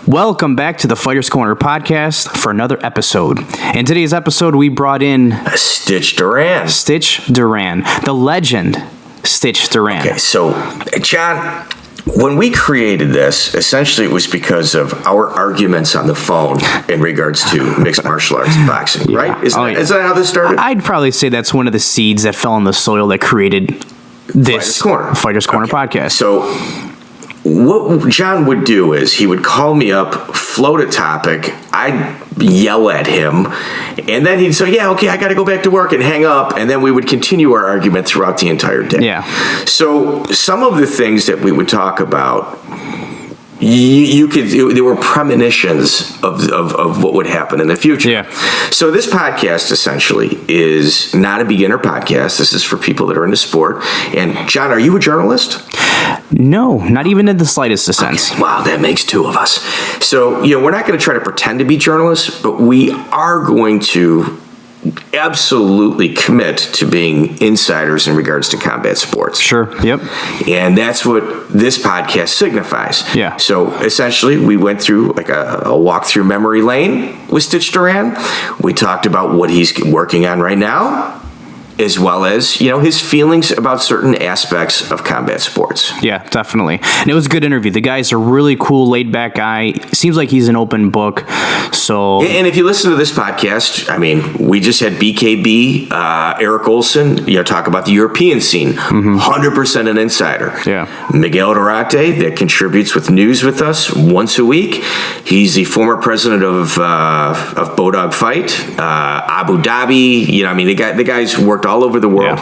Welcome back to the Fighters Corner podcast for another episode. In today's episode, we brought in Stitch Duran. Stitch Duran, the legend Stitch Duran. Okay, so John, when we created this, essentially it was because of our arguments on the phone in regards to mixed martial arts and boxing, right? Is that how this started? I'd probably say that's one of the seeds that fell in the soil that created this Fighters Corner podcast. So what John would do is he would call me up, float a topic, I'd yell at him, and then he'd say, yeah, okay, I got to go back to work, and hang up, and then we would continue our argument throughout the entire day. Yeah. So some of the things that we would talk about, there were premonitions of what would happen in the future. Yeah. So this podcast essentially is not a beginner podcast. This is for people that are into sport. And John, are you a journalist? No, not even in the slightest sense. Okay. Wow, that makes two of us. So, we're not going to try to pretend to be journalists, but we are going to absolutely commit to being insiders in regards to combat sports. Sure. Yep. And that's what this podcast signifies. Yeah. So essentially, we went through like a walk through memory lane with Stitch Duran. We talked about what he's working on right now, as well as, his feelings about certain aspects of combat sports. Yeah, definitely. And it was a good interview. The guy's a really cool, laid-back guy. Seems like he's an open book. So, and if you listen to this podcast, we just had BKB, Eric Olson, talk about the European scene. 100% an insider. Yeah. Miguel Durante, that contributes with news with us once a week. He's the former president of Bodog Fight, Abu Dhabi. The guy's worked all over the world.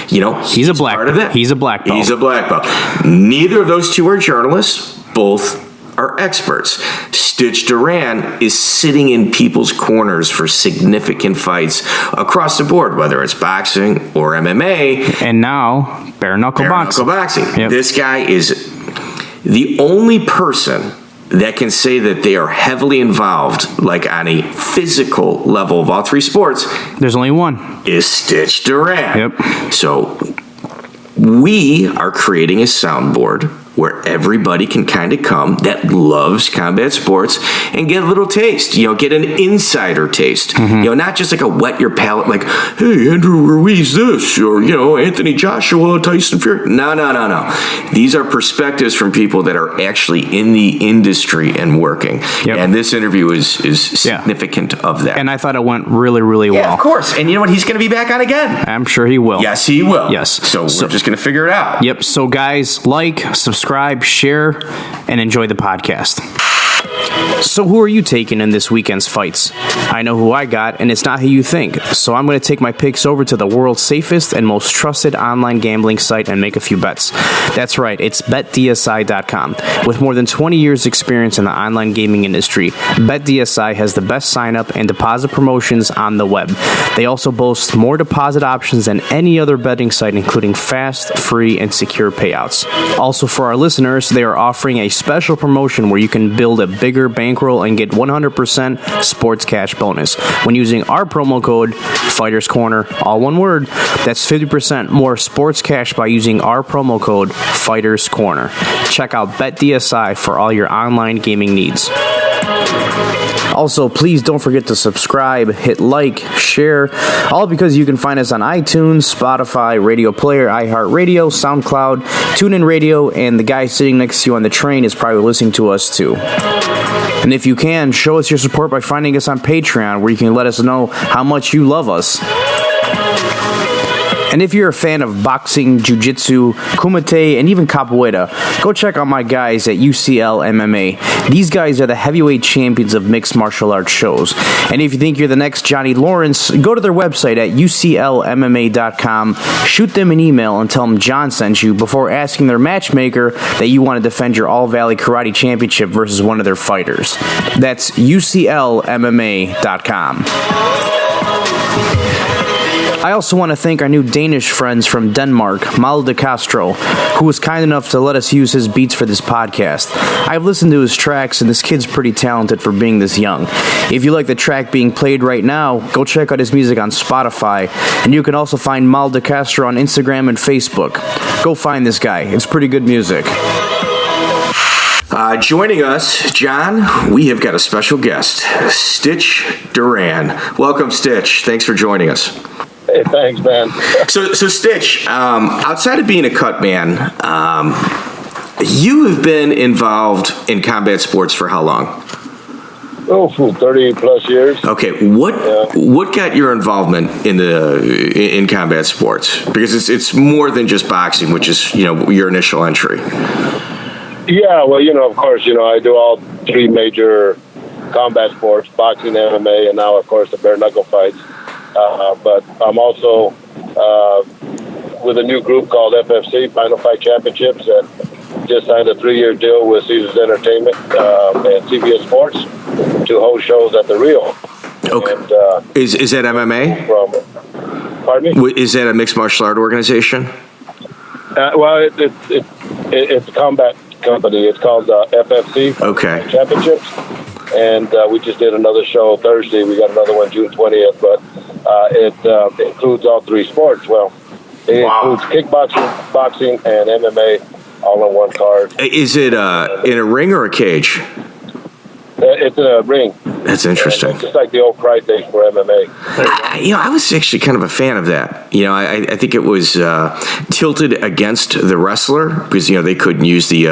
Yeah. He's a black part of it. He's a black belt. He's a black belt. Neither of those two are journalists. Both are experts. Stitch Duran is sitting in people's corners for significant fights across the board, whether it's boxing or MMA. And now, bare-knuckle boxing. Yep. This guy is the only person that can say that they are heavily involved, like on a physical level of all three sports. There's only one. Is Stitch Duran. Yep. So we are creating a soundboard where everybody can kind of come that loves combat sports and get a little taste, get an insider taste, not just like a wet your palate, like, hey, Andrew Ruiz this, or, Anthony Joshua, Tyson Fury. No. These are perspectives from people that are actually in the industry and working. Yep. And this interview is significant of that. And I thought it went really, really well. Yeah, of course. And you know what? He's going to be back on again. I'm sure he will. Yes, he will. Yes. So we're just going to figure it out. Yep. So guys, subscribe, share, and enjoy the podcast. So who are you taking in this weekend's fights? I know who I got, and it's not who you think. So I'm going to take my picks over to the world's safest and most trusted online gambling site and make a few bets. That's right, it's BetDSI.com. With more than 20 years experience in the online gaming industry, BetDSI has the best sign-up and deposit promotions on the web. They also boast more deposit options than any other betting site, including fast, free, and secure payouts. Also, for our listeners, they are offering a special promotion where you can build a bigger bankroll and get 100% sports cash bonus when using our promo code Fighters Corner, all one word. That's 50% more sports cash by using our promo code Fighters Corner. Check out BetDSI for all your online gaming needs. Also, please don't forget to subscribe, hit like, share, all because you can find us on iTunes, Spotify, Radio Player, iHeartRadio, SoundCloud, TuneIn Radio, and the guy sitting next to you on the train is probably listening to us too. And if you can, show us your support by finding us on Patreon, where you can let us know how much you love us. And if you're a fan of boxing, jiu-jitsu, kumite, and even capoeira, go check out my guys at UCL MMA. These guys are the heavyweight champions of mixed martial arts shows. And if you think you're the next Johnny Lawrence, go to their website at uclmma.com, shoot them an email and tell them John sent you before asking their matchmaker that you want to defend your All-Valley Karate Championship versus one of their fighters. That's uclmma.com. I also want to thank our new Danish friends from Denmark, Malte Castro, who was kind enough to let us use his beats for this podcast. I've listened to his tracks, and this kid's pretty talented for being this young. If you like the track being played right now, go check out his music on Spotify, and you can also find Malte Castro on Instagram and Facebook. Go find this guy. It's pretty good music. Joining us, John, we have got a special guest, Stitch Duran. Welcome, Stitch. Thanks for joining us. Hey, thanks, man. So Stitch, outside of being a cut man, you have been involved in combat sports for how long? Oh, for 30 plus years. Okay, what got your involvement in combat sports? Because it's more than just boxing, which is your initial entry. Yeah, well, of course, I do all three major combat sports: boxing, MMA, and now, of course, the bare-knuckle fights. But I'm also with a new group called FFC, Final Fight Championships, that just signed a 3-year deal with Caesars Entertainment and CBS Sports to host shows at the Rio. Okay. And, is that MMA? Pardon me? Is that a mixed martial art organization? Well, it's a combat company. It's called FFC Championships. And we just did another show Thursday. We got another one June 20th. But it includes all three sports. Well, it includes kickboxing, boxing, and MMA all in one card. Is it in a ring or a cage? It's in a ring. That's interesting. It's just like the old Pride days for MMA. I was actually kind of a fan of that. I think it was tilted against the wrestler because they couldn't use the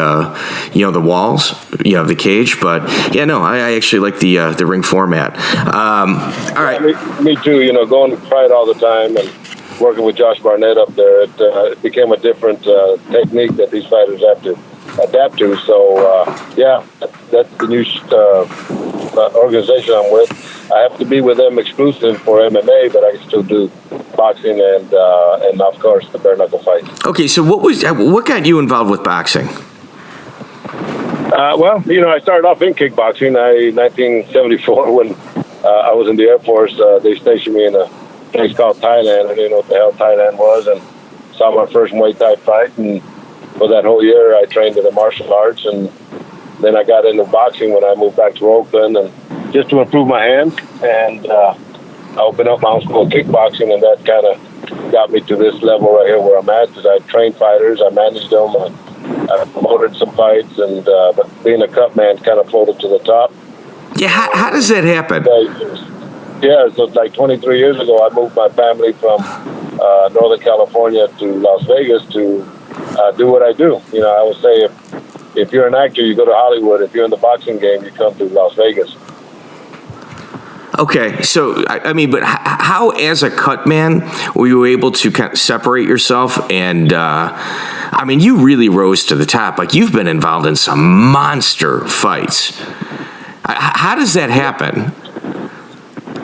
the walls, the cage. But I actually like the ring format. All right, me too. Going to Pride all the time and working with Josh Barnett up there, it became a different technique that these fighters have to adapt to. So that's the new organization I'm with. I have to be with them exclusive for MMA, but I can still do boxing and of course the bare knuckle fights. Okay, so what got you involved with boxing? Well, I started off in kickboxing. 1974 when I was in the Air Force. They stationed me in a place called Thailand. I didn't know what the hell Thailand was, and saw my first Muay Thai fight. And for that whole year, I trained in the martial arts, and then I got into boxing when I moved back to Oakland, and just to improve my hands. And I opened up my own school of kickboxing, and that kind of got me to this level right here where I'm at. Because I trained fighters, I managed them, I promoted some fights, and but being a cut man kind of floated to the top. Yeah, how does that happen? Yeah, so like 23 years ago, I moved my family from Northern California to Las Vegas to do what I do. I would say if you're an actor, you go to Hollywood. If you're in the boxing game, you come to Las Vegas. Okay, so but how, as a cut man, were you able to kind of separate yourself? And you really rose to the top. Like, you've been involved in some monster fights. How does that happen?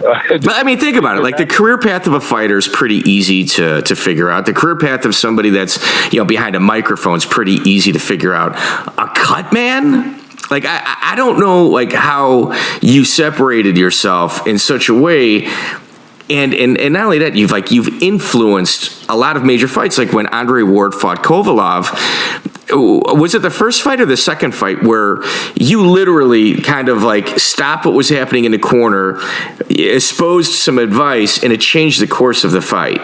But think about it. Like, the career path of a fighter is pretty easy to figure out. The career path of somebody that's behind a microphone is pretty easy to figure out. A cut man? Like, I don't know how you separated yourself in such a way. And not only that, you've influenced a lot of major fights. Like when Andre Ward fought Kovalov, was it the first fight or the second fight where you literally kind of stopped what was happening in the corner, exposed some advice, and it changed the course of the fight?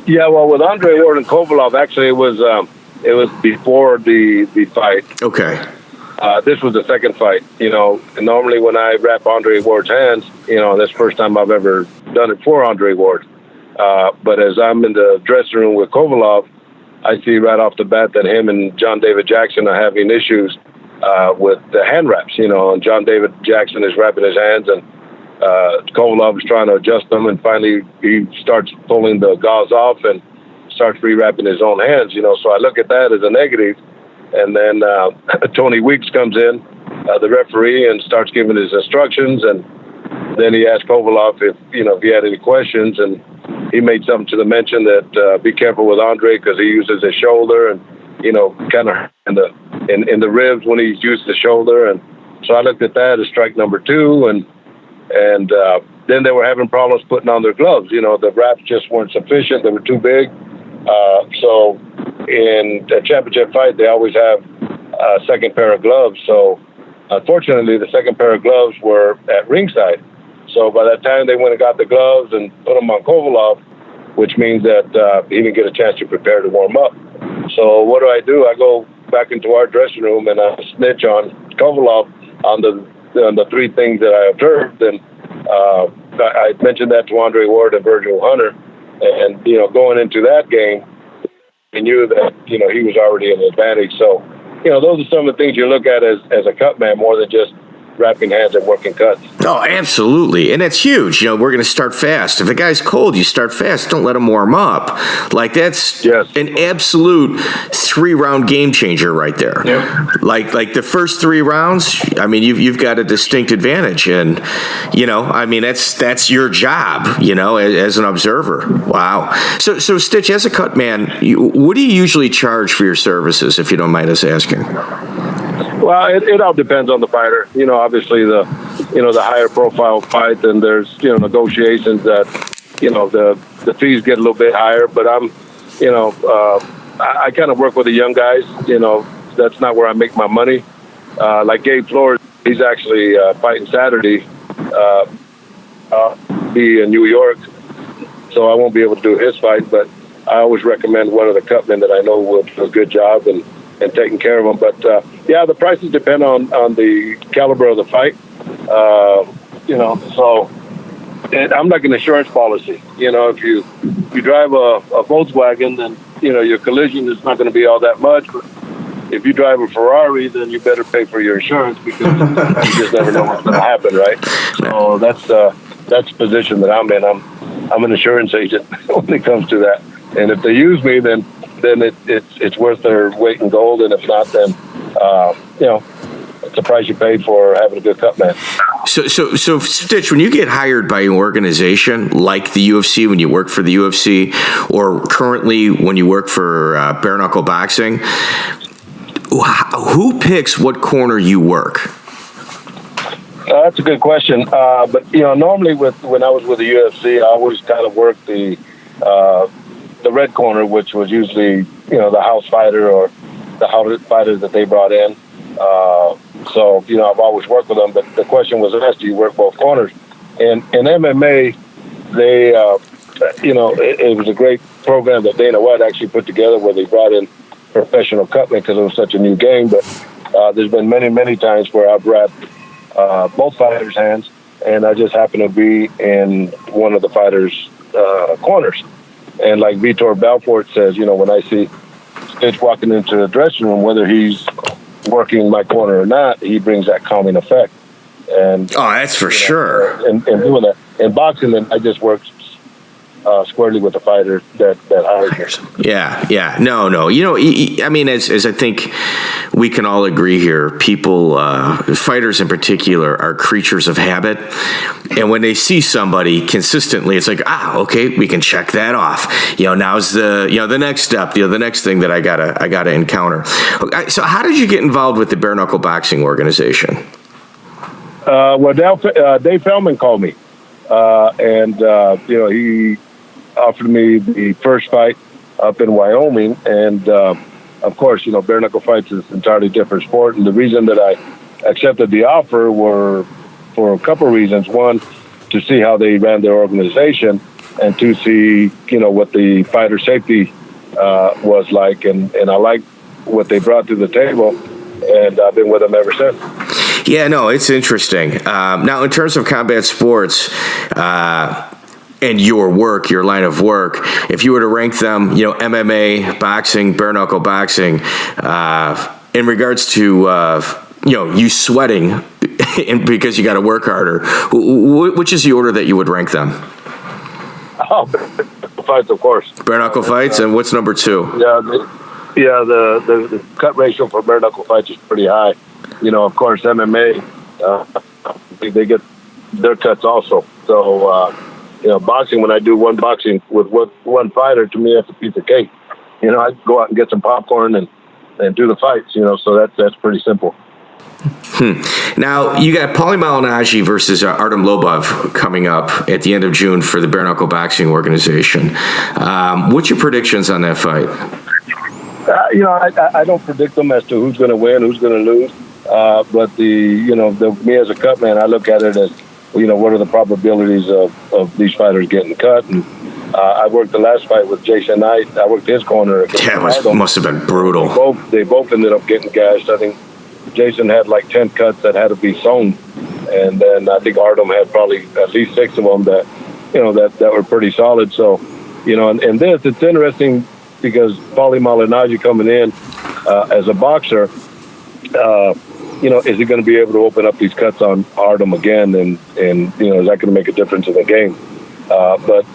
Yeah, well, with Andre Ward and Kovalov, actually it was before the fight. Okay. This was the second fight. And normally when I wrap Andre Ward's hands, that's the first time I've ever done it for Andre Ward. But as I'm in the dressing room with Kovalov, I see right off the bat that him and John David Jackson are having issues with the hand wraps, and John David Jackson is wrapping his hands, and Kovalov is trying to adjust them, and finally he starts pulling the gauze off and starts re-wrapping his own hands, so I look at that as a negative. And then Tony Weeks comes in, the referee, and starts giving his instructions, and then he asked Kovalov if he had any questions, and he made something to the mention that be careful with Andre because he uses his shoulder and kind of in the ribs when he used the shoulder, and so I looked at that as strike number 2, and then they were having problems putting on their gloves. The wraps just weren't sufficient; they were too big. So in a championship fight, they always have a second pair of gloves. So unfortunately, the second pair of gloves were at ringside. So by that time, they went and got the gloves and put them on Kovalov, which means that he didn't get a chance to prepare to warm up. So what do? I go back into our dressing room and I snitch on Kovalov on the three things that I observed, and I mentioned that to Andre Ward and Virgil Hunter, and going into that game, we knew that he was already in advantage. So those are some of the things you look at as a cut man more than just wrapping hands and working cuts. Oh, absolutely. And that's huge. We're going to start fast. If a guy's cold, you start fast. Don't let him warm up. Like, that's an absolute 3-round game changer right there. Yeah. Like the first 3 rounds, I mean, you've got a distinct advantage. And, I mean, that's your job, as an observer. Wow. So Stitch, as a cut man, what do you usually charge for your services, if you don't mind us asking? Well, it all depends on the fighter. Obviously the higher profile fight, and there's negotiations that the fees get a little bit higher. But I'm I kind of work with the young guys. That's not where I make my money. Like Gabe Flores, he's actually fighting Saturday. Be in New York, so I won't be able to do his fight. But I always recommend one of the cutmen that I know will do a good job and taking care of them. But the prices depend on the caliber of the fight. So I'm like an insurance policy. If you drive a Volkswagen, then your collision is not going to be all that much. But if you drive a Ferrari, then you better pay for your insurance, because you just never know what's going to happen, right? So that's the position that I'm in. I'm an insurance agent when it comes to that. And if they use me, then it's worth their weight in gold, and if not, then it's the price you paid for having a good cut man. So Stitch, when you get hired by an organization like the UFC, when you work for the UFC, or currently when you work for bare knuckle boxing, who picks what corner you work? That's a good question. But normally when I was with the UFC, I always kind of worked the red corner, which was usually, the house fighter or the house fighter that they brought in. So, I've always worked with them. But the question was asked, do you work both corners? And in MMA, they, it was a great program that Dana White actually put together, where they brought in professional cutmen because it was such a new game. But there's been many, many times where I've wrapped both fighters' hands, and I just happen to be in one of the fighters' corners. And like Vitor Belfort says, when I see Stitch walking into the dressing room, whether he's working my corner or not, he brings that calming effect. And that's for sure. And doing that in boxing, then I just work squarely with the fighter that hires me. Yeah. No. I mean, as I think we can all agree here, people, fighters in particular, are creatures of habit. And when they see somebody consistently, it's like, okay, we can check that off. Now's the next step, the next thing that I gotta encounter. So how did you get involved with the bare knuckle boxing organization? Dave Feldman called me, and he offered me the first fight up in Wyoming, and of course, bare knuckle fights is an entirely different sport. And the reason that I accepted the offer were for a couple of reasons. One, to see how they ran their organization, and to see what the fighter safety was like, and I liked what they brought to the table, and I've been with them ever since. Yeah, no, it's interesting. Now, in terms of combat sports, and your line of work, if you were to rank them, MMA, boxing, bare knuckle boxing, in regards to, you sweating and because you got to work harder, which is the order that you would rank them? Oh, fights, of course. Bare knuckle fights, and what's number 2? The cut ratio for bare knuckle fights is pretty high. Of course, MMA, they get their cuts also. So, boxing, when I do one boxing with one fighter, to me, that's a piece of cake. I go out and get some popcorn and do the fights, so that's pretty simple. Now, you got Paulie Malignaggi versus Artem Lobov coming up at the end of June for the Bare Knuckle Boxing Organization. What's your predictions on that fight? I don't predict them as to who's going to win, who's going to lose. But me as a cut man, I look at it as, what are the probabilities of these fighters getting cut? And I worked the last fight with Jason Knight. I worked his corner. Yeah, must have been brutal. They both ended up getting gashed. I think Jason had like 10 cuts that had to be sewn, and then I think Artem had probably at least 6 of them that, that were pretty solid. So, and this, it's interesting because Paulie Malignaggi coming in as a boxer, is he going to be able to open up these cuts on Artem again? And is that going to make a difference in the game? But,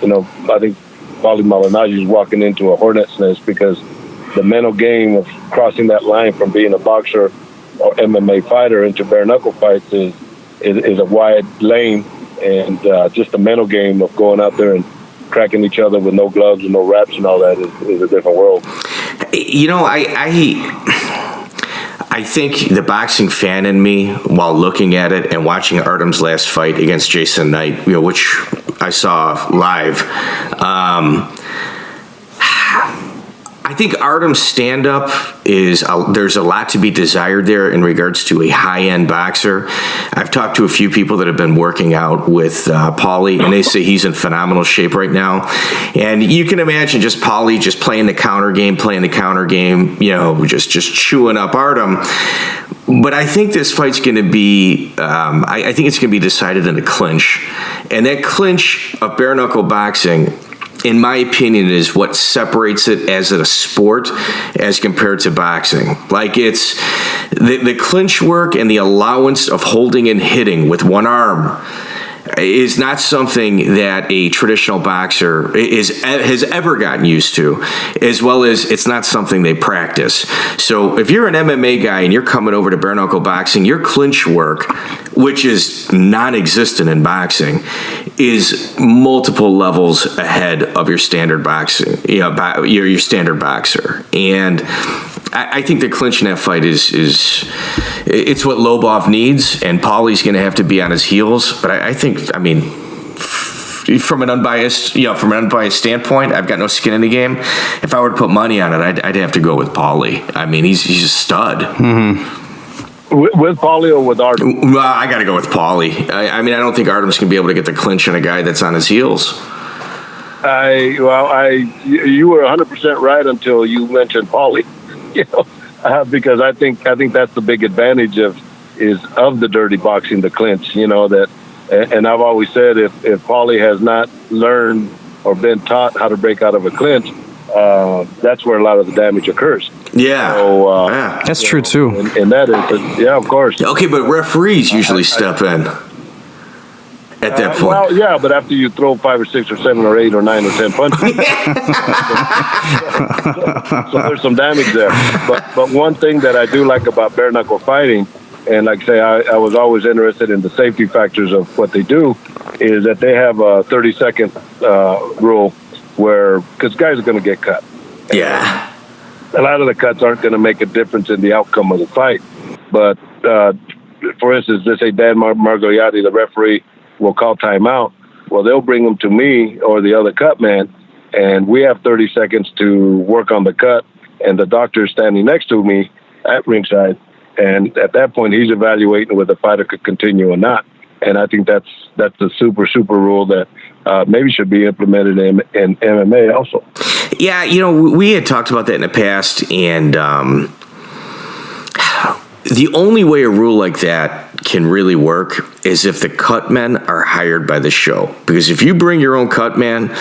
I think Paulie Malignaggi is walking into a hornet's nest because the mental game of crossing that line from being a boxer or MMA fighter into bare-knuckle fights is a wide lane. And just the mental game of going out there and cracking each other with no gloves and no wraps and all that is a different world. I think the boxing fan in me, while looking at it and watching Artem's last fight against Jason Knight, which I saw live, I think Artem's stand-up there's a lot to be desired there in regards to a high-end boxer. I've talked to a few people that have been working out with Paulie, and they say he's in phenomenal shape right now. And you can imagine just Paulie just playing the counter game, just chewing up Artem. But I think this fight's going to be, I think it's going to be decided in a clinch. And that clinch of bare-knuckle boxing, in my opinion, is what separates it as a sport as compared to boxing. Like, it's the clinch work and the allowance of holding and hitting with one arm is not something that a traditional boxer has ever gotten used to, as well as it's not something they practice. So if you're an MMA guy and you're coming over to bare knuckle boxing, your clinch work, which is non-existent in boxing, is multiple levels ahead of your standard boxing, your standard boxer. And I think the clinch in that fight is it's what Lobov needs, and Paulie's going to have to be on his heels. But I think, from an unbiased standpoint, I've got no skin in the game. If I were to put money on it, I'd have to go with Paulie. I mean, he's a stud. Mm-hmm. With Paulie or with Artem? I got to go with Paulie. I don't think Artem's going to be able to get the clinch on a guy that's on his heels. You were 100% right until you mentioned Paulie. Because I think that's the big advantage of the dirty boxing, the clinch. And I've always said if Paulie has not learned or been taught how to break out of a clinch, that's where a lot of the damage occurs. Yeah, so, that's true too. And that is, of course. Okay, but referees usually step in at that point. Well, yeah, but after you throw 5 or 6 or 7 or 8 or 9 or 10 punches, so there's some damage there. But one thing that I do like about bare knuckle fighting, and like I say, I was always interested in the safety factors of what they do, is that they have a 30-second rule because guys are going to get cut. Yeah. A lot of the cuts aren't going to make a difference in the outcome of the fight. But, for instance, let's say Dan Margogliotti, the referee, will call timeout. Well, they'll bring them to me or the other cut man, and we have 30 seconds to work on the cut, and the doctor is standing next to me at ringside, and at that point, he's evaluating whether the fighter could continue or not. And I think that's a super rule that maybe should be implemented in MMA also. Yeah, we had talked about that in the past, and the only way a rule like that can really work is if the cut men are hired by the show. Because if you bring your own cut man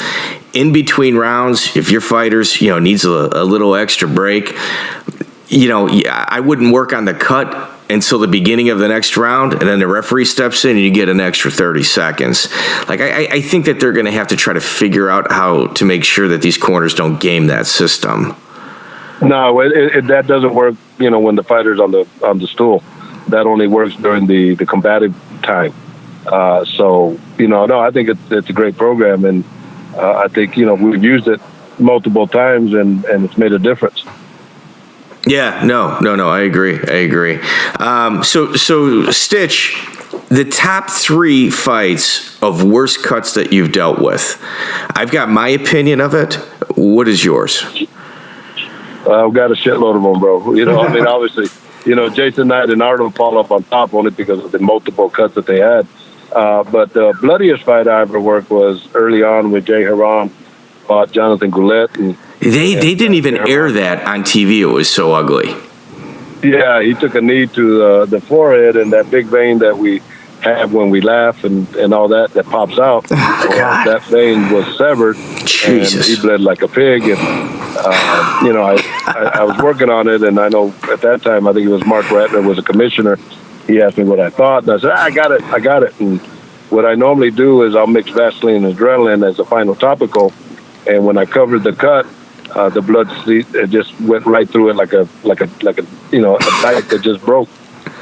in between rounds, if your fighters, needs a little extra break, I wouldn't work on the cut until the beginning of the next round, and then the referee steps in and you get an extra 30 seconds. Like, I think that they're going to have to try to figure out how to make sure that these corners don't game that system. No, that doesn't work, when the fighter's on the stool. That only works during the combative time. So, I think it's a great program, and I think, we've used it multiple times, and it's made a difference. Yeah, no, I agree. So Stitch, the top 3 fights of worst cuts that you've dealt with. I've got my opinion of it. What is yours? I've got a shitload of them, bro. Obviously, Jason Knight and Artem fall up on top only because of the multiple cuts that they had. But the bloodiest fight I ever worked was early on with Jay Haran, fought Jonathan Goulet. And they didn't even air that on TV. It was so ugly. Yeah, he took a knee to the forehead, and that big vein that we have when we laugh and all that pops out. That vein was severed. Jesus. And he bled like a pig. And, I was working on it, and I know at that time, I think it was Mark Ratner was a commissioner. He asked me what I thought, and I said, I got it. And what I normally do is I'll mix Vaseline and adrenaline as a final topical, and when I covered the cut, the blood it just went right through it like a dike that just broke.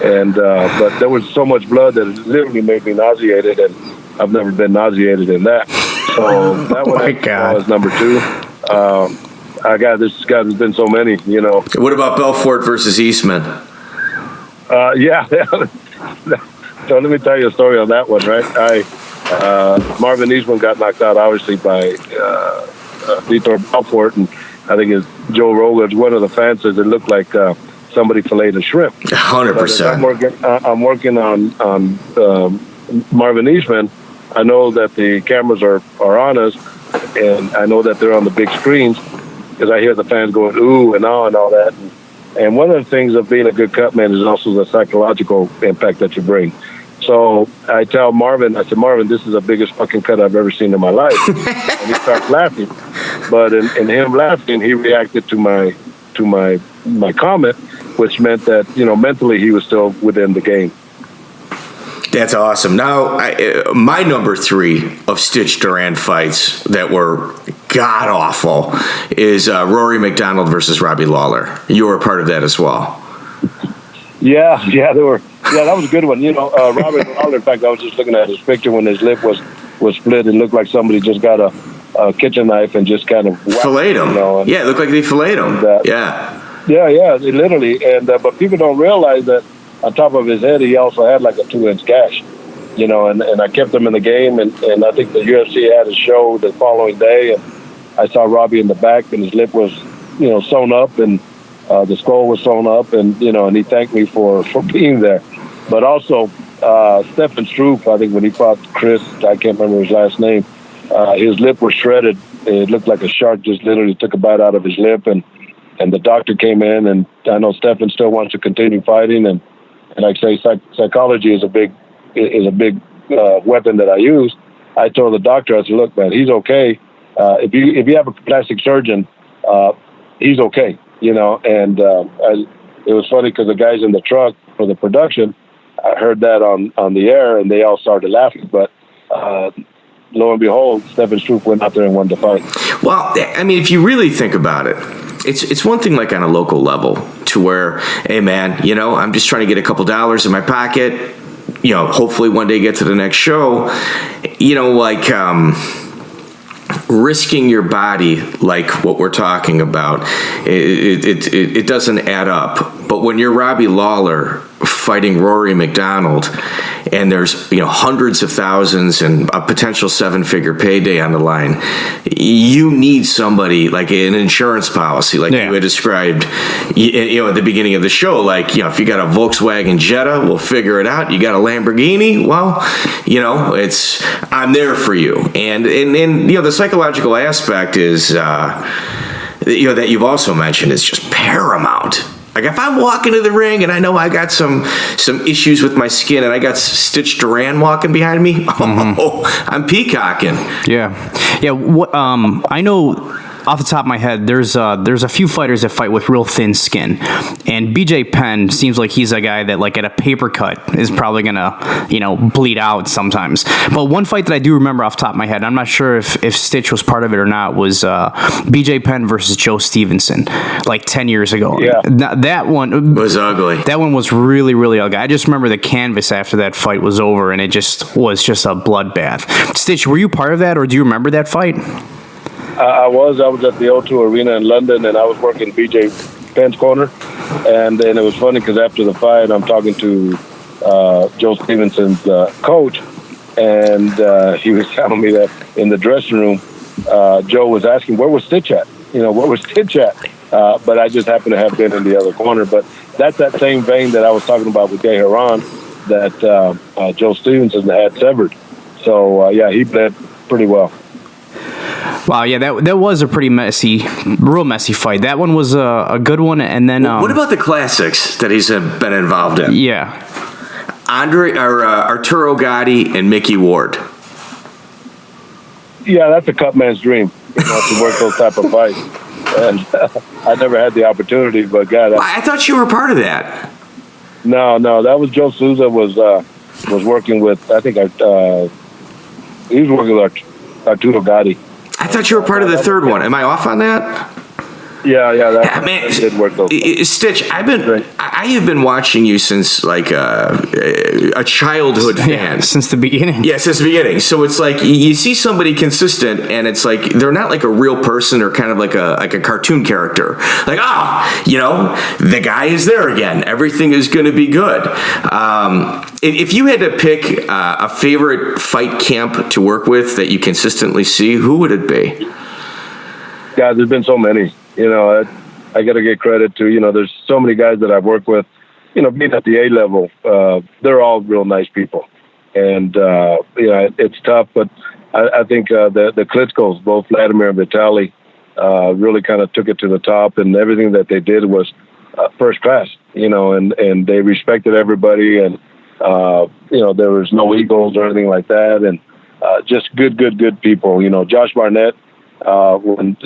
And but there was so much blood that it literally made me nauseated, and I've never been nauseated in that. So that one was number 2. There's been so many, What about Belfort versus Eastman? Yeah. So let me tell you a story on that one, right? Marvin Eastman got knocked out, obviously, by Vitor Belfort, and I think it's Joe Rogan's. One of the fans says it looked like somebody filleted a shrimp. 100%. I'm working on Marvin Eastman. I know that the cameras are on us, and I know that they're on the big screens because I hear the fans going ooh and ah and all that. And one of the things of being a good cut man is also the psychological impact that you bring. So I tell Marvin, I said, Marvin, this is the biggest fucking cut I've ever seen in my life. And he starts laughing. But in him laughing, he reacted to my comment, which meant that, mentally he was still within the game. That's awesome. Now, my number 3 of Stitch Duran fights that were god-awful is Rory McDonald versus Robbie Lawler. You were a part of that as well. Yeah, they were. Yeah, that was a good one. Robbie Lawler, in fact, I was just looking at his picture when his lip was split. It looked like somebody just got a kitchen knife and just kind of filleted him. It looked like they filleted him. Yeah, it literally. And but people don't realize that on top of his head, he also had like a 2-inch gash. And I kept him in the game, and I think the UFC had a show the following day, and I saw Robbie in the back, and his lip was, sewn up, and the skull was sewn up, and and he thanked me for being there. But also, Stefan Struve, I think when he fought Chris, I can't remember his last name, his lip was shredded. It looked like a shark just literally took a bite out of his lip, and the doctor came in, and I know Stefan still wants to continue fighting, and like I say, psychology is a big weapon that I use. I told the doctor, I said, look, man, he's okay. If you have a plastic surgeon, he's okay, And it was funny because the guys in the truck for the production, I heard that on the air, and they all started laughing. But lo and behold, Stefan Struve went out there and won the fight. Well, I mean, if you really think about it, it's one thing like on a local level to where, hey man, I'm just trying to get a couple dollars in my pocket, hopefully one day get to the next show, risking your body like what we're talking about, it doesn't add up. But when you're Robbie Lawler fighting Rory McDonald, and there's hundreds of thousands and a potential 7-figure payday on the line, you need somebody like an insurance policy, like you had described, at the beginning of the show. Like, if you got a Volkswagen Jetta, we'll figure it out. You got a Lamborghini, well, I'm there for you. And the psychological aspect is, that you've also mentioned is just paramount. Like if I'm walking to the ring and I know I got some issues with my skin and I got Stitch Duran walking behind me, I'm peacocking. Yeah. I know off the top of my head, there's a few fighters that fight with real thin skin, and BJ Penn seems like he's a guy that like at a paper cut is probably gonna bleed out sometimes. But one fight that I do remember off the top of my head, I'm not sure if Stitch was part of it or not, was BJ Penn versus Joe Stevenson like 10 years ago. Yeah, that one was ugly. That one was really, really ugly. I just remember the canvas after that fight was over, and it was just a bloodbath. Stitch, were you part of that, or do you remember that fight? I was at the O2 Arena in London, and I was working BJ Penn's corner. And then it was funny because after the fight, I'm talking to Joe Stevenson's coach, and he was telling me that in the dressing room, Joe was asking, where was Stitch at? Where was Stitch at? But I just happened to have been in the other corner. But that's that same vein that I was talking about with Jay Haran, that Joe Stevenson had severed. So he bled pretty well. Wow, yeah, that was a pretty real messy fight. That one was a good one, and then what about the classics that he's been involved in? Yeah, Arturo Gatti and Mickey Ward. Yeah, that's a cut man's dream, to work those type of fights. And I never had the opportunity, but God, I thought you were part of that. No, that was Joe Souza was working with. I think he was working with Arturo Gatti. I thought you were part of the third one. Am I off on that? Yeah, that did work though. Stitch, I have been watching you since like a childhood fan. Yeah, since the beginning. Yeah, since the beginning. So it's like you see somebody consistent, and it's like they're not like a real person or kind of like a cartoon character. Like, the guy is there again. Everything is going to be good. If you had to pick a favorite fight camp to work with that you consistently see, who would it be? God, there's been so many. I got to give credit to, there's so many guys that I've worked with, being at the A level, they're all real nice people. And, it's tough, but I think the Klitschko's, both Vladimir and Vitali, really kind of took it to the top, and everything that they did was first class, and they respected everybody, and, there was no egos or anything like that, and just good people. Josh Barnett, when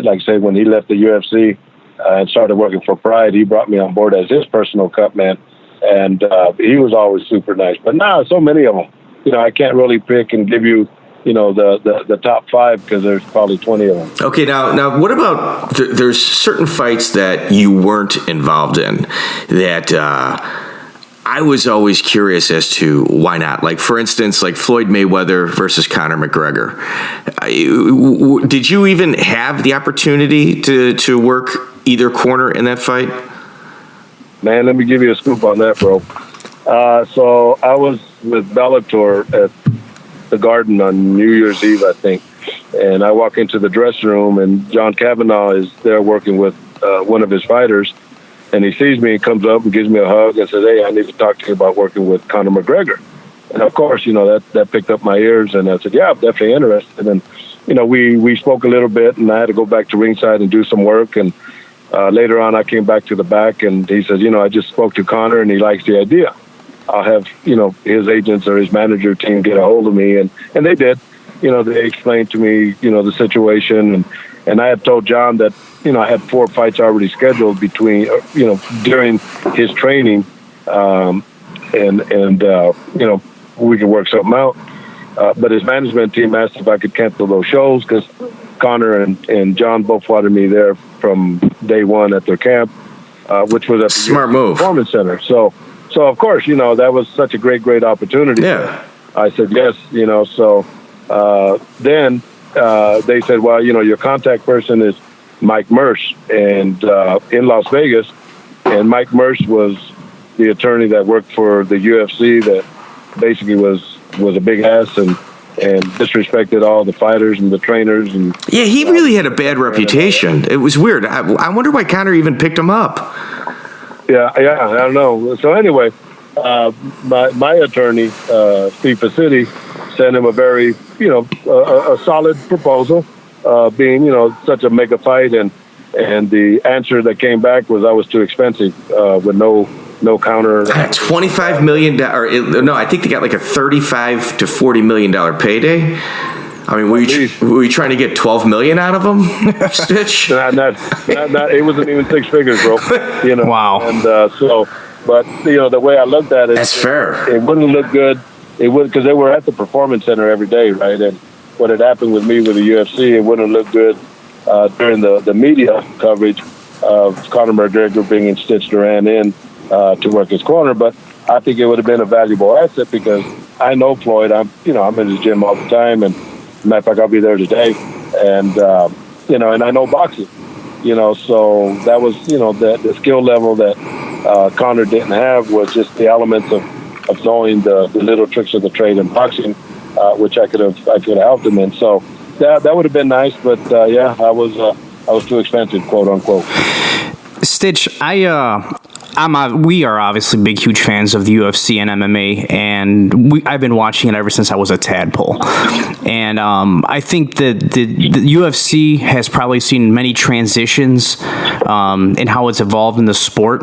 he left the UFC and started working for Pride, he brought me on board as his personal cut man, and he was always super nice. But now, so many of them, I can't really pick and give you, the top 5 because there's probably 20 of them. Okay, now what about there's certain fights that you weren't involved in that I was always curious as to why not. Like, for instance, like Floyd Mayweather versus Conor McGregor. Did you even have the opportunity to work either corner in that fight? Man, let me give you a scoop on that, bro. So I was with Bellator at the Garden on New Year's Eve, I think. And I walk into the dressing room, and John Kavanaugh is there working with one of his fighters. And he sees me and comes up and gives me a hug and says, "Hey, I need to talk to you about working with Conor McGregor." And of course, that picked up my ears, and I said, "Yeah, I'm definitely interested." And we spoke a little bit, and I had to go back to ringside and do some work. And later on, I came back to the back, and he says, "I just spoke to Conor, and he likes the idea. I'll have his agents or his manager team get a hold of me," and they did. They explained to me the situation, and I had told John that I had 4 fights already scheduled between during his training, and we could work something out. But his management team asked if I could cancel those shows because Conor and John both wanted me there from day one at their camp, which was at the Smart move. Performance Center. So of course, that was such a great opportunity. Yeah. I said yes, So then they said, well, your contact person is Mike Mersch, and in Las Vegas, and Mike Mersch was the attorney that worked for the UFC that basically was a big ass and disrespected all the fighters and the trainers. And yeah, he really had a bad reputation. It was weird. I wonder why Conor even picked him up. Yeah, I don't know. So anyway, my attorney, Steve Faciti, sent him a very, a solid proposal, being, such a mega fight. And the answer that came back was I was too expensive with no counter. $25 million. No, I think they got like a $35 to $40 million payday. I mean, were you trying to get $12 million out of them, Stitch? not, it wasn't even 6 figures, bro. Wow. And but the way I looked at it, that's fair. It wouldn't look good. It would, because they were at the Performance Center every day, right? And what had happened with me with the UFC, it wouldn't look good during the media coverage of Conor McGregor bringing Stitch Duran in to work his corner. But I think it would have been a valuable asset because I know Floyd. I'm in his gym all the time, and matter of fact, I'll be there today. And and I know boxing. So that was the skill level that Conor didn't have was just the elements of knowing the little tricks of the trade in boxing, which I could have helped him in. So that would have been nice, but I was too expensive, quote unquote. Stitch, we are obviously big, huge fans of the UFC and MMA, and I've been watching it ever since I was a tadpole. And I think that the UFC has probably seen many transitions in how it's evolved in the sport.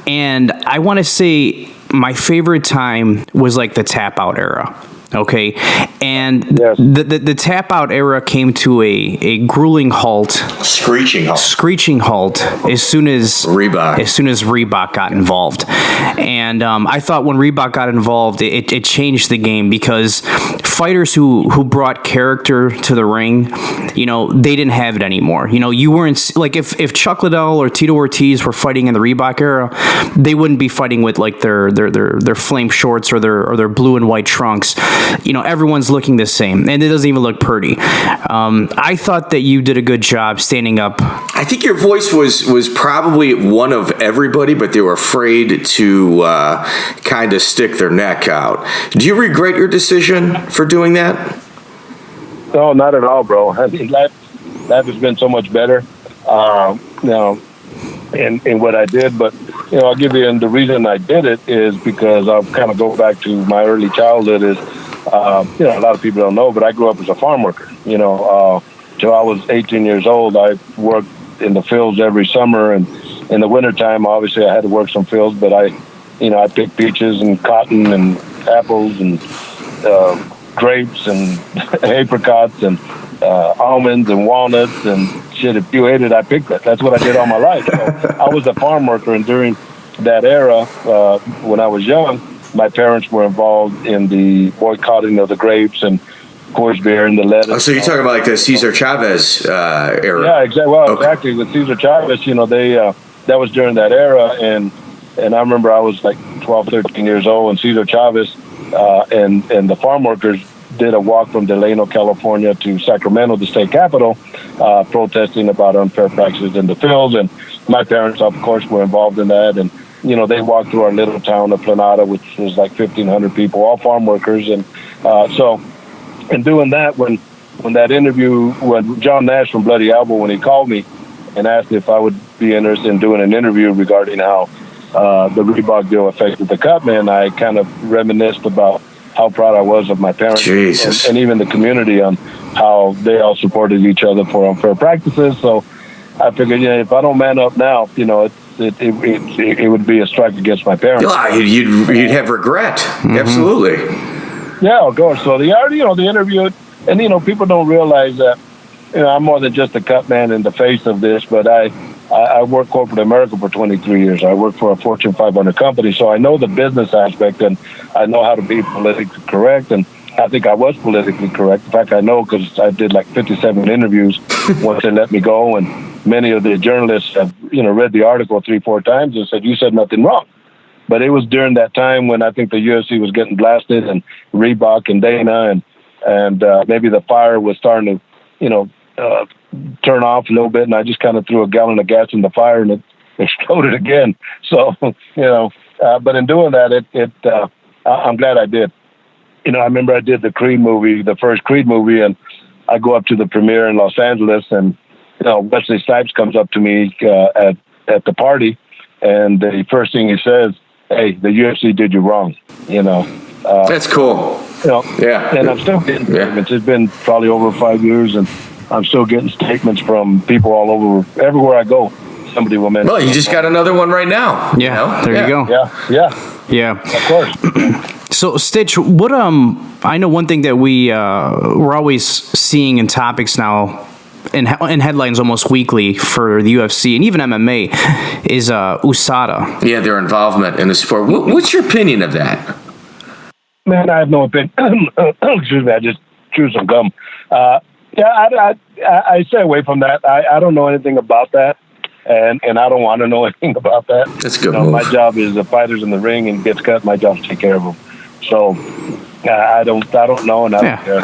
And I want to say my favorite time was like the tap out era. Okay, and yes. the tap out era came to a grueling halt, screeching halt as soon as Reebok got involved. And I thought when Reebok got involved, it changed the game, because fighters who brought character to the ring, you know, they didn't have it anymore. You know, you weren't like if Chuck Liddell or Tito Ortiz were fighting in the Reebok era, they wouldn't be fighting with like their flame shorts or their blue and white trunks. You know, everyone's looking the same, and it doesn't even look pretty. I thought that you did a good job standing up. I think your voice was probably one of everybody, but they were afraid to kind of stick their neck out. Do you regret your decision for doing that? No, not at all, bro. I mean, life has been so much better, you know, in what I did. But, you know, I'll give you, and the reason I did it is because I'll kind of go back to my early childhood is, you know, a lot of people don't know, but I grew up as a farm worker. You know, till I was 18 years old, I worked in the fields every summer, and in the wintertime, obviously, I had to work some fields, but I picked peaches and cotton and apples and grapes and apricots and almonds and walnuts and shit. If you ate it, I picked it. That's what I did all my life. So I was a farm worker, and during that era, when I was young, my parents were involved in the boycotting of the grapes and course beer and the lettuce. Oh, so you're talking about like the Cesar Chavez era? Yeah, exactly. Well, okay. Exactly. With Cesar Chavez, you know, that was during that era, and I remember I was like 12, 13 years old, and Cesar Chavez and the farm workers did a walk from Delano, California to Sacramento, the state capital, protesting about unfair practices in the fields. And my parents, of course, were involved in that. And, you know, they walked through our little town of Planada, which was like 1,500 people, all farm workers. And so in doing that, when that interview, when John Nash from Bloody Elbow, when he called me and asked if I would be interested in doing an interview regarding how the Reebok deal affected the Cutman, I kind of reminisced about how proud I was of my parents and even the community on how they all supported each other for unfair practices. So I figured, you know, if I don't man up now, you know, it would be a strike against my parents. You'd have regret. Mm-hmm. Absolutely. Yeah, of course. So the interview, and, you know, people don't realize that, you know, I'm more than just a cut man in the face of this, but I worked corporate America for 23 years. I worked for a Fortune 500 company, so I know the business aspect, and I know how to be politically correct, and I think I was politically correct. In fact, I know because I did like 57 interviews once they let me go, and many of the journalists have, you know, read the article 3-4 times and said, you said nothing wrong. But it was during that time when I think the UFC was getting blasted, and Reebok and Dana, and maybe the fire was starting to, you know, turn off a little bit, and I just kind of threw a gallon of gas in the fire, and it exploded again. So, you know, but in doing that, I'm glad I did. You know, I remember I did the Creed movie, the first Creed movie, and I go up to the premiere in Los Angeles, and, you know, Wesley Snipes comes up to me at the party, and the first thing he says, "Hey, the UFC did you wrong," you know. That's cool. You know, yeah. And I'm still getting statements. It's been probably over 5 years, and I'm still getting statements from people all over. Everywhere I go, somebody will mention. Well, you just got another one right now. Yeah, you know? There you go. Yeah. Of course. So, Stitch, what I know one thing that we're always seeing in topics now, in headlines almost weekly for the UFC and even MMA, is USADA. Yeah, their involvement in the sport. What's your opinion of that? Man, I have no opinion. Excuse me, I just chewed some gum. I stay away from that. I don't know anything about that, and I don't want to know anything about that. That's good. You know, my job is the fighters in the ring, and gets cut. My job is to take care of them. So I don't know, and I don't care.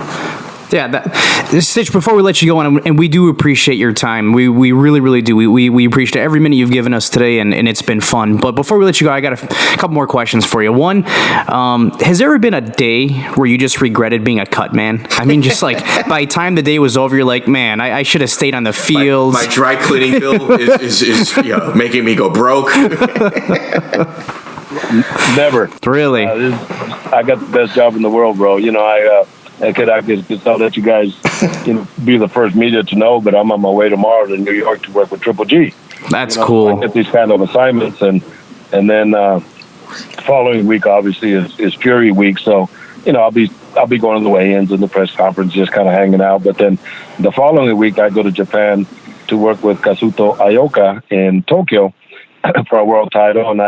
Stitch, before we let you go on, and we do appreciate your time. We really, really do. We appreciate every minute you've given us today, and it's been fun. But before we let you go, I got a couple more questions for you. One, has there ever been a day where you just regretted being a cut man? I mean, just like by the time the day was over, you're like, man, I should have stayed on the fields. My dry cleaning bill is making me go broke. Never. Really? I got the best job in the world, bro. I could let you guys, be the first media to know, but I'm on my way tomorrow to New York to work with Triple G. That's cool. I get these kind of assignments, and then the following week obviously is Fury week. So, I'll be going to the weigh-ins and the press conference, just kind of hanging out. But then the following week, I go to Japan to work with Kazuto Ioka in Tokyo for a world title, and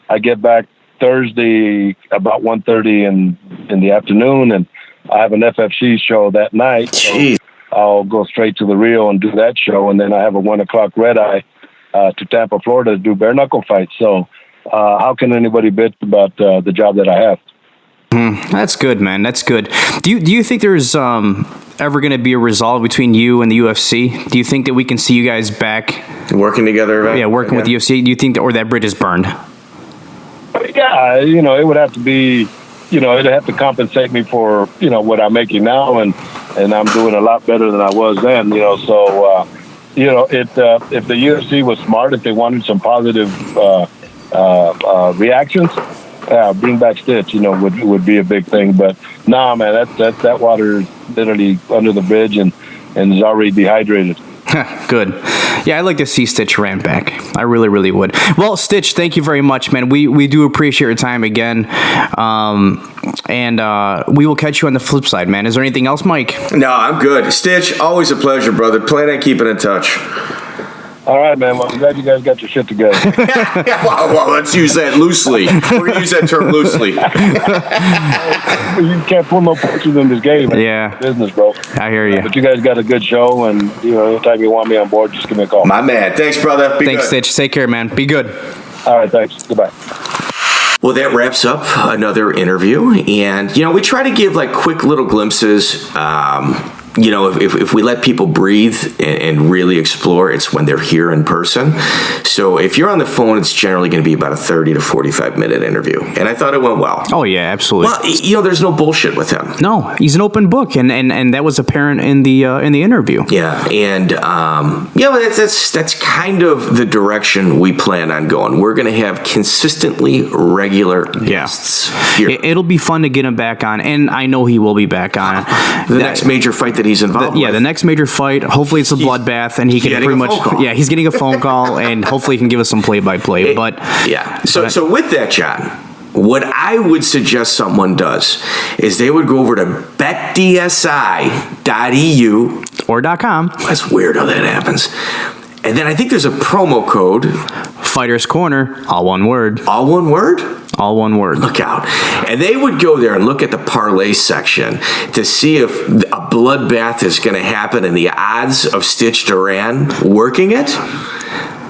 I get back Thursday about 1:30 in the afternoon, and I have an FFC show that night. So I'll go straight to the Rio and do that show, and then I have a 1:00 red eye to Tampa, Florida to do bare-knuckle fights. So how can anybody bitch about the job that I have? That's good, man. That's good. Do you think there's ever going to be a resolve between you and the UFC? Do you think that we can see you guys back working together? Yeah, working with the UFC. Do you think or that bridge is burned? Yeah, it would have to be, it'd have to compensate me for, what I'm making now, and I'm doing a lot better than I was then, So, if the UFC was smart, if they wanted some positive reactions, bring back Stitch, would be a big thing. But nah, man, that water is literally under the bridge and is already dehydrated. Good. Yeah, I'd like to see Stitch ran back. I really, really would. Well, Stitch, thank you very much, man. We do appreciate your time again. And we will catch you on the flip side, man. Is there anything else, Mike? No, I'm good. Stitch, always a pleasure, brother. Plan on keeping in touch. All right, man. Well, I'm glad you guys got your shit together. well, let's use that loosely. We're going to use that term loosely. You can't pull no punches in this game. Yeah. Business, bro. I hear you. But you guys got a good show, and, anytime you want me on board, just give me a call. My man. Thanks, brother. Thanks, Stitch. Take care, man. Be good. All right, thanks. Goodbye. Well, that wraps up another interview. And, we try to give, quick little glimpses. If we let people breathe and really explore, it's when they're here in person. So if you're on the phone, it's generally going to be about a 30 to 45 minute interview. And I thought it went well. Oh, yeah, absolutely. Well, there's no bullshit with him. No, he's an open book, and that was apparent in the interview. Yeah, and that's kind of the direction we plan on going. We're going to have consistently regular guests here. It'll be fun to get him back on, and I know he will be back on. The next major fight that he's involved with. Yeah, the next major fight. Hopefully it's a bloodbath, and he can pretty much. Yeah, he's getting a phone call, and hopefully he can give us some play-by-play. But yeah, so with that, John, what I would suggest someone does is they would go over to betdsi.eu or .com. That's weird how that happens. And then I think there's a promo code. Fighters Corner, all one word. All one word? All one word. Look out. And they would go there and look at the parlay section to see if a bloodbath is going to happen and the odds of Stitch Duran working it.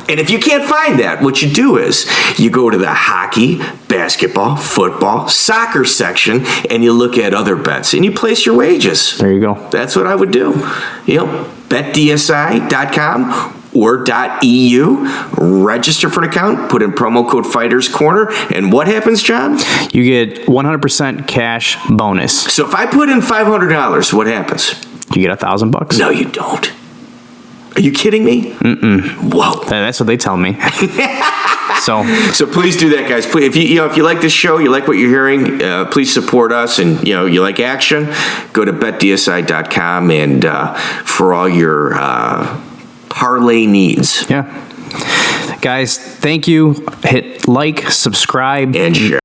And if you can't find that, what you do is you go to the hockey, basketball, football, soccer section, and you look at other bets, and you place your wages. There you go. That's what I would do. betdsi.com or .eu, register for an account, put in promo code Fighters Corner, and what happens, John? You get 100% cash bonus. So if I put in $500, what happens? You get $1,000. No, you don't. Are you kidding me? Mm-mm. Whoa. That's what they tell me. So please do that, guys. Please, if you like this show, you like what you're hearing, please support us, and you like action, go to betdsi.com and for all your parlay needs. Yeah. Guys, thank you. Hit like, subscribe, and share.